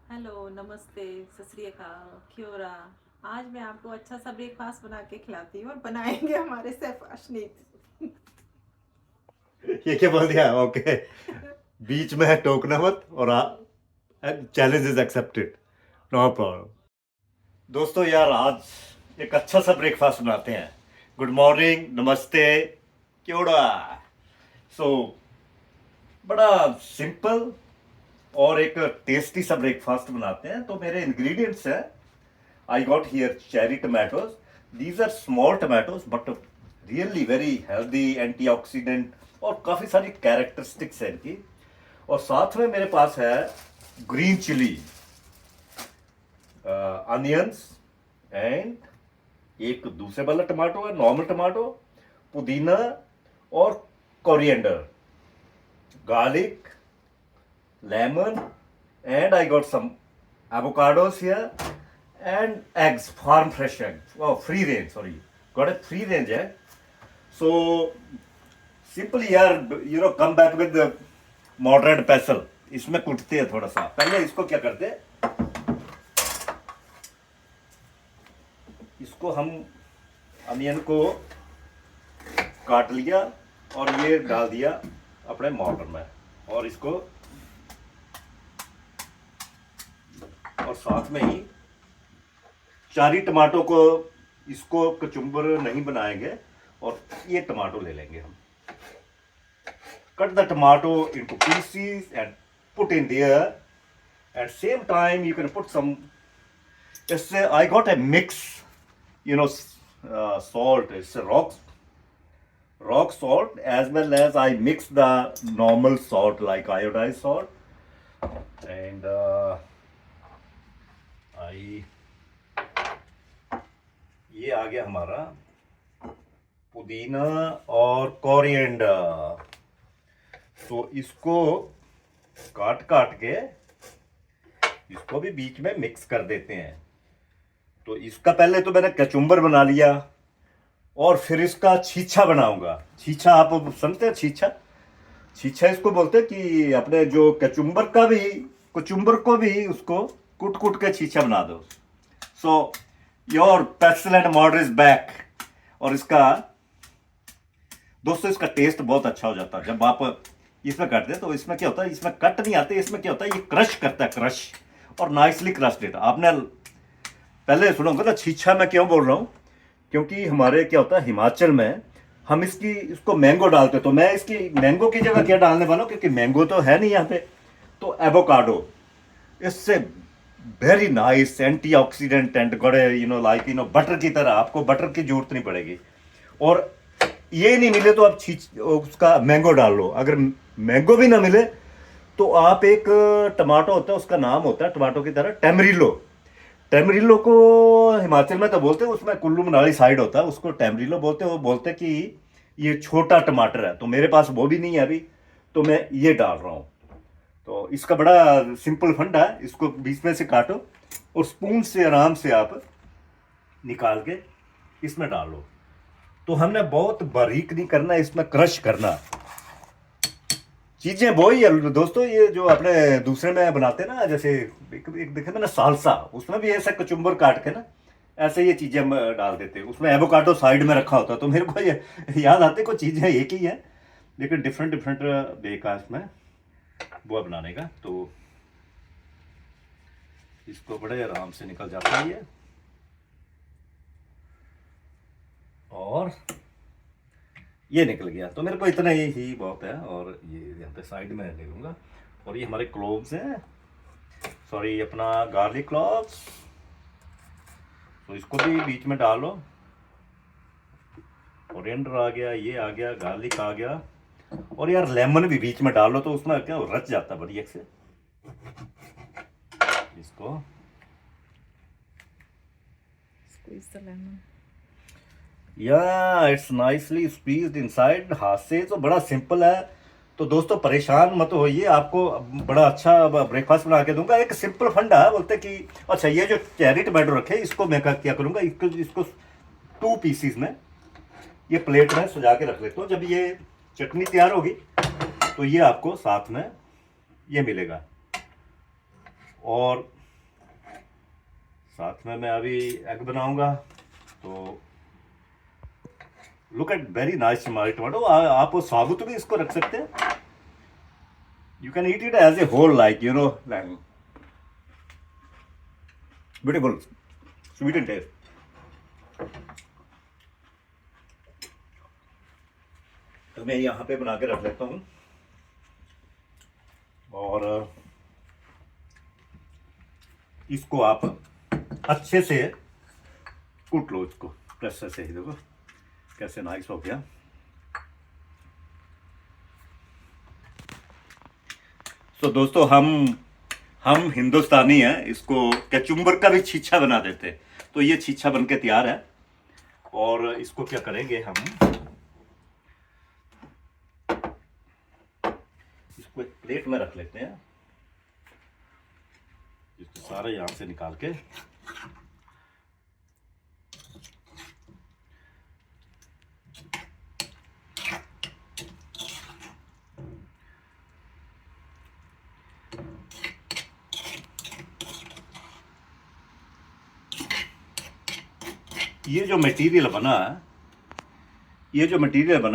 Hello, नमस्ते, सत श्री अकाल, क्या हो रहा। आज मैं आपको अच्छा सा ब्रेकफास्ट बना के खिलाती हूँ और बनाएंगे हमारे शेफ अशनीत। ये क्या बोल दिया? ओके। बीच में है टोकना मत और challenge is accepted. No problem. दोस्तों यार, आज एक अच्छा सा ब्रेकफास्ट बनाते हैं। गुड मॉर्निंग, नमस्ते, क्योड़ा। सो बड़ा सिंपल और एक टेस्टी सा ब्रेकफास्ट बनाते हैं। तो मेरे इंग्रेडिएंट्स है, I got here cherry tomatoes. These are small tomatoes but really very healthy, antioxidant और काफ़ी सारी कैरेक्टरिस्टिक्स है इनकी। और साथ में मेरे पास है ग्रीन चिली, अनियंस एंड एक दूसरे वाला टमाटो है, नॉर्मल टमाटो, पुदीना और coriander, garlic, lemon, and I got some avocados here and eggs, farm fresh eggs. Oh, free range, sorry. Got a free range egg. So simply यार, come back with the modern pestle. इसमें कुटते हैं थोड़ा सा। पहले इसको क्या करते हैं, इसको हम अनियन को काट लिया और ये डाल दिया अपने मॉर्टर में, और इसको और साथ में ही चारी टमाटो को, इसको कचुम्बर नहीं बनाएंगे और ये टमाटो ले लेंगे हम। Cut the tomato into pieces and put in there. At same time you can put some, इससे I got a mix, salt. It's a rock salt, as well as I mix the normal salt like iodized salt, and ये आ गया हमारा पुदीना और coriander. तो इसको काट काट के इसको भी बीच में मिक्स कर देते हैं। तो इसका पहले तो मैंने कचुम्बर बना लिया और फिर इसका छीछा बनाऊंगा। छीछा आप समझते हैं? छीछा, छीछा इसको बोलते हैं कि अपने जो कचुम्बर का भी, कचुम्बर को भी उसको कुट कुट के छीछा बना दो। So your pastel and mortar is back. और इसका दोस्तों, इसका टेस्ट बहुत अच्छा हो जाता है जब आप इसमें करते हैं। तो इसमें क्या होता है, इसमें कट नहीं आते, इसमें क्या होता है, ये क्रश करता है, क्रश, और नाइसली क्रश देता। आपने पहले सुना ना छीछा, मैं क्यों बोल रहा हूँ, क्योंकि हमारे क्या होता है हिमाचल में, हम इसको मैंगो डालते। तो मैं इसकी मैंगो की जगह क्या डालने वाला हूँ, क्योंकि मैंगो तो है नहीं यहाँ पे, तो एवोकाडो। इससे वेरी नाइस एंटीऑक्सीडेंट एंड गड़े, लाइक बटर की तरह, आपको बटर की जरूरत नहीं पड़ेगी। और ये नहीं मिले तो आप उसका मैंगो डाल लो। अगर मैंगो भी ना मिले तो आप एक टमाटो होता है, उसका नाम होता है टमाटो की तरह टेमरिलो। टेमरिलो को हिमाचल में तो बोलते हैं, उसमें कुल्लू मनाली साइड होता है, उसको टेमरिलो बोलते हैं। वो बोलते हैं कि ये छोटा टमाटर है। तो मेरे पास वो भी नहीं है अभी, तो मैं ये डाल रहा हूँ। तो इसका बड़ा सिंपल फंडा है, इसको बीच में से काटो और स्पून से आराम से आप निकाल के इसमें डाल लो। तो हमने बहुत बारीक नहीं करना, इसमें क्रश करना। चीजें वही है दोस्तों, ये जो अपने दूसरे में बनाते हैं ना, जैसे एक देखे मैंने सालसा, उसमें भी ऐसा कचुम्बर काट के ना ऐसे ये चीजें हम डाल देते हैं। उसमें एवोकाडो साइड में रखा होता है। तो मेरे को ये याद आते कुछ चीजें एक ही है, लेकिन डिफरेंट डिफरेंट वे का इसमें वो बनाने का। तो इसको बड़े आराम से निकल जाता है ये। और ये निकल गया तो मेरे को इतना ही बहुत है। और ये यहाँ पे साइड में ले लूँगा। और ये हमारे क्लोव्स हैं, सॉरी अपना गार्लिक क्लोव्स, तो इसको भी बीच में डालो। कोरिएंडर आ गया, ये आ गया, गार्लिक आ गया, और यार लेमन भी बीच में डालो तो उसमें क्या रच जाता बढ़िया से। इसको या इट्स नाइसली स्क्वीज्ड इनसाइड। हाथ से तो बड़ा सिंपल है। तो दोस्तों परेशान मत होइए, आपको बड़ा अच्छा ब्रेकफास्ट बना के दूंगा। एक सिंपल फंडा है, बोलते कि अच्छा ये जो चेरी टमाटो रखे, इसको मैं क्या करूंगा, इसको 2 पीसीस में ये प्लेट में सजा के रख लेता हूँ। जब ये चटनी तैयार होगी तो ये आपको साथ में ये मिलेगा। और साथ में मैं अभी एग बनाऊंगा। तो लुक एट वेरी नाइस हमारी टमाटो। आप वो साबुत भी इसको रख सकते हैं। You can eat it as a whole, like you know, beautiful, sweet and taste. तो मैं यहाँ पे बना के रख लेता हूँ और इसको आप अच्छे से कूट लो। इसको प्रेस से ही देखो कैसे नाइस हो गया। तो दोस्तों हम हिंदुस्तानी हैं, इसको कचुम्बर का भी छीछा बना देते हैं। तो ये छीछा बन के तैयार है और इसको क्या करेंगे हम, इसको एक प्लेट में रख लेते हैं। इसको सारा यहां से निकाल के ये जो मटेरियल बना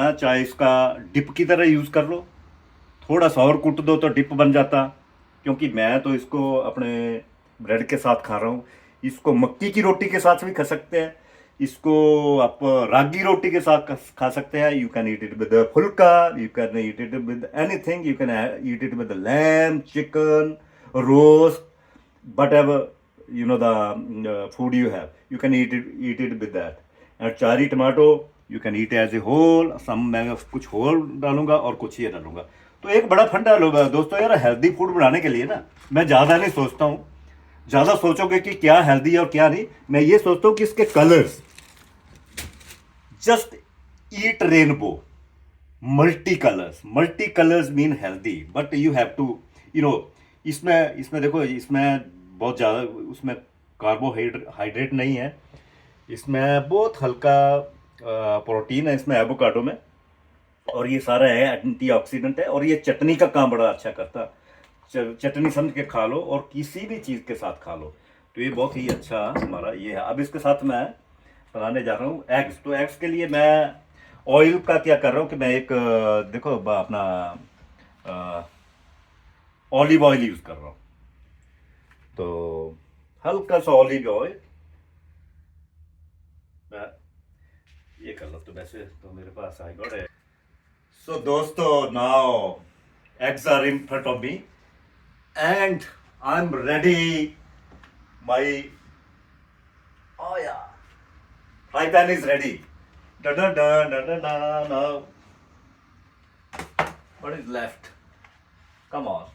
है, चाहे इसका डिप की तरह यूज कर लो, थोड़ा सा और कूट दो तो डिप बन जाता। क्योंकि मैं तो इसको अपने ब्रेड के साथ खा रहा हूँ। इसको मक्की की रोटी के साथ भी खा सकते हैं, इसको आप रागी रोटी के साथ खा सकते हैं। You can eat it with phulka, you can eat it with anything, you can eat it with lamb, chicken, roast, whatever you know the food you have, you can eat it with that. And cherry tomato you can eat as a whole. some मैं कुछ whole डालूंगा और कुछ ये डालूंगा। तो एक बड़ा फंडा लोग दोस्तों यार, हेल्दी फूड बनाने के लिए ना मैं ज़्यादा नहीं सोचता हूँ। ज़्यादा सोचोगे कि क्या हेल्दी है और क्या नहीं, मैं ये सोचता हूँ कि इसके colours, just eat rainbow, multi colours mean healthy, but you have to you know, इसमें देखो, इसमें बहुत ज़्यादा उसमें कार्बोहाइड्रेट नहीं है, इसमें बहुत हल्का प्रोटीन है इसमें एवोकाडो में, और ये सारा है एंटीऑक्सीडेंट है, और ये चटनी का काम बड़ा अच्छा करता है। चटनी समझ के खा लो और किसी भी चीज़ के साथ खा लो, तो ये बहुत ही अच्छा हमारा ये है। अब इसके साथ मैं बनाने जा रहा हूँ एग्स। तो एग्स के लिए मैं ऑयल का क्या कर रहा हूँ कि मैं एक देखो अपना ऑलिव ऑयल यूज़ कर रहा हूँ। तो हल्का सा ऑलिव ऑयल मैं ये कर लो। तो वैसे तो मेरे पास आई गॉट है। सो दोस्तों, now eggs are in front of me and I am ready. My fry pan is ready. Da da da da da da. Now, what is left? Come on.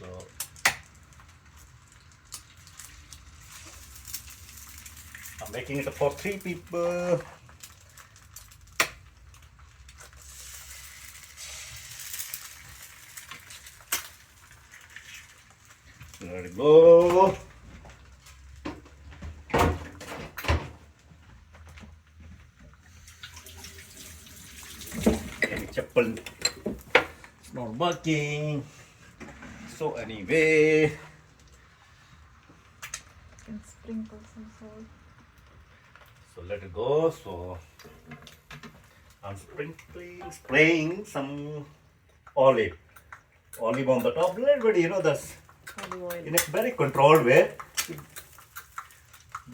So, I'm making it for 3 people. Let it go. Chappal, it's not working. So anyway, And sprinkle some salt. so let it go. So I'm spraying some olive on the top. A little bit, that's Olive oil. in a very controlled way. You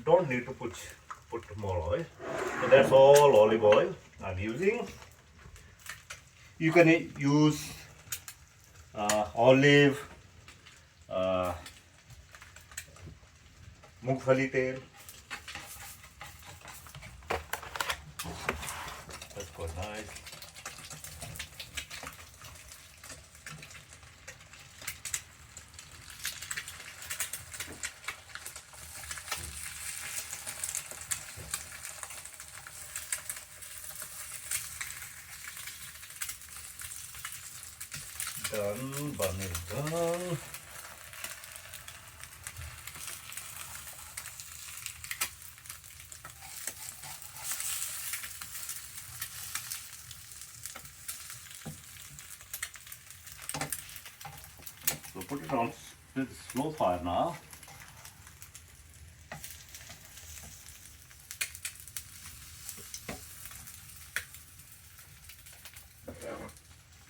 don't need to put more oil. So that's all olive oil I'm using. You can use olive, मूंगफली तेल. That's quite nice. Done, bun is done. put it on slow fire now.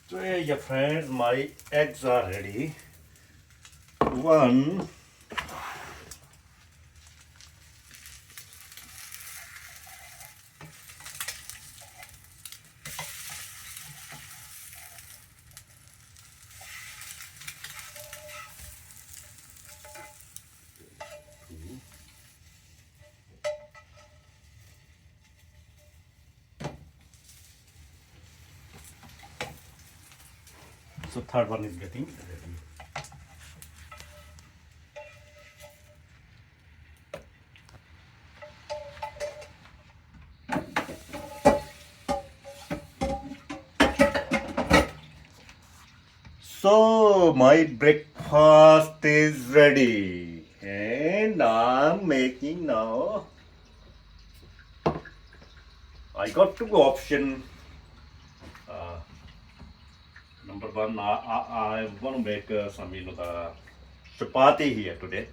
So yeah, friends, my eggs are ready. One. So third one is getting ready. So my breakfast is ready and I'm making now. I got two options. Number one, I want to make some, the chapati here today.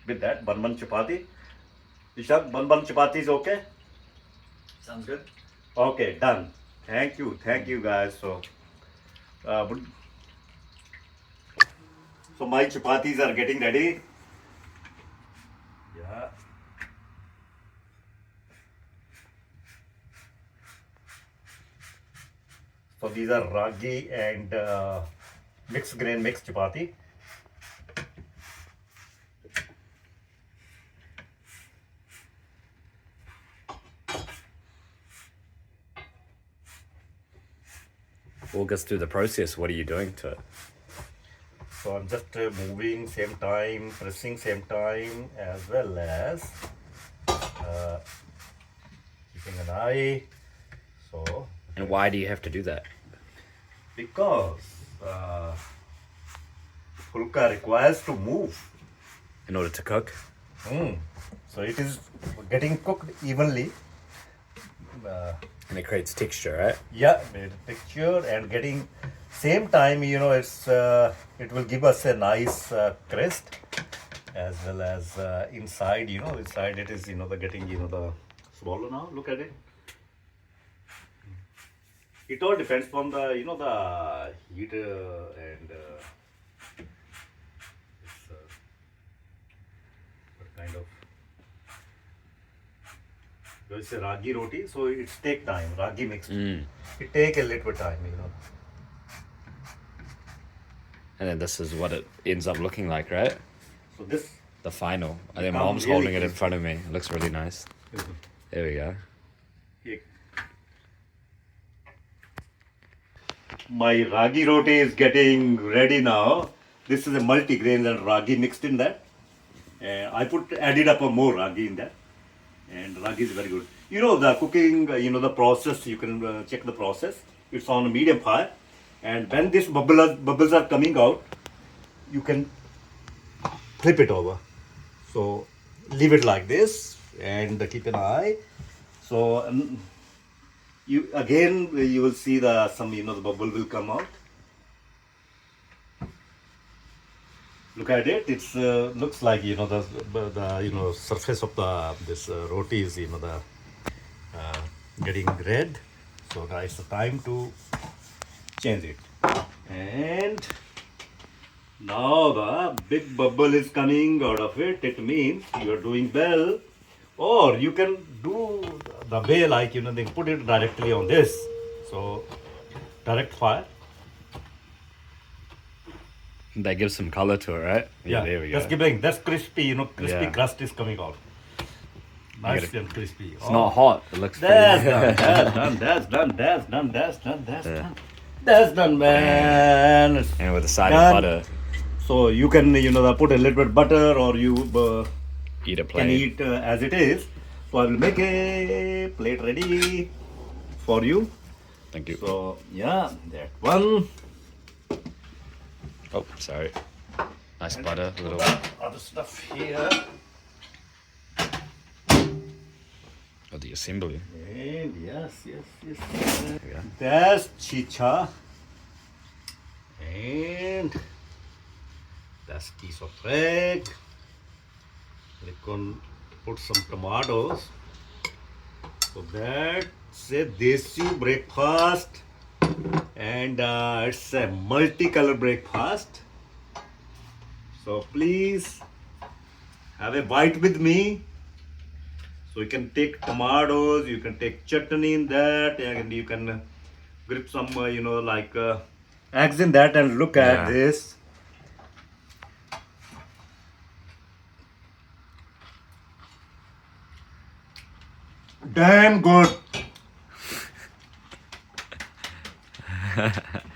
With that, bun chapati. Ishak, bun chapati is okay? Sounds good. Okay, done. Thank you guys. So my chapatis are getting ready. Yeah. So these are ragi and mixed grain mixed chapati. Walk us through the process. What are you doing to it? So I'm just moving same time, pressing same time, as well as keeping an eye. So And why do you have to do that? because pulka requires to move. In order to cook? So it is getting cooked evenly. And it creates texture, right? Yeah, the texture and getting same time, it's it will give us a nice crust, as well as inside, inside it is, the getting, the swallow now. Look at it. It all depends on the, the heat and it's, what kind of. It's a ragi roti, so it's take time. Ragi mixed. It take a little bit time, And then this is what it ends up looking like, right? So this. The final. I think Become Mom's really holding it in crispy. front of me. It looks really nice. There we go. My ragi roti is getting ready now. This is a multi-grain and ragi mixed in that. And I added up a more ragi in that. And ragi is very good. The cooking, the process, you can check the process. It's on a medium fire. And when this bubbles are coming out, you can flip it over. So leave it like this and keep an eye. So you will see the bubble will come out. Look at it. It's looks like the surface of this roti is getting red. So now it's the time to change it. And now the big bubble is coming out of it. It means you are doing well. Or you can do the way like they put it directly on this. So direct fire. That gives some color to it, right? Yeah, there we go. that's crispy, crispy Yeah. crust is coming out. Nice gotta- and crispy. It's not hot. It looks That's pretty. done, that's done, that's done, man. It's And with a side done. of butter, So you can, put a little bit butter or you eat it can plain. eat as it is. So I will make a plate ready for you. Thank you. So yeah, that one. Oh, sorry. Nice butter. A little. Other stuff here. Oh, the assembly. And yes. There we go. That's chicha. And That's piece of egg. We can put some tomatoes. So that's a desi breakfast, and it's a multicolor breakfast. So please have a bite with me. So you can take tomatoes, you can take chutney in that, and you can grip some, eggs in that, and look at Yeah. this. Damn good.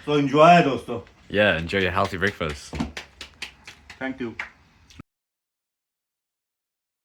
So enjoy, dosto. Yeah, enjoy your healthy breakfast. Thank you.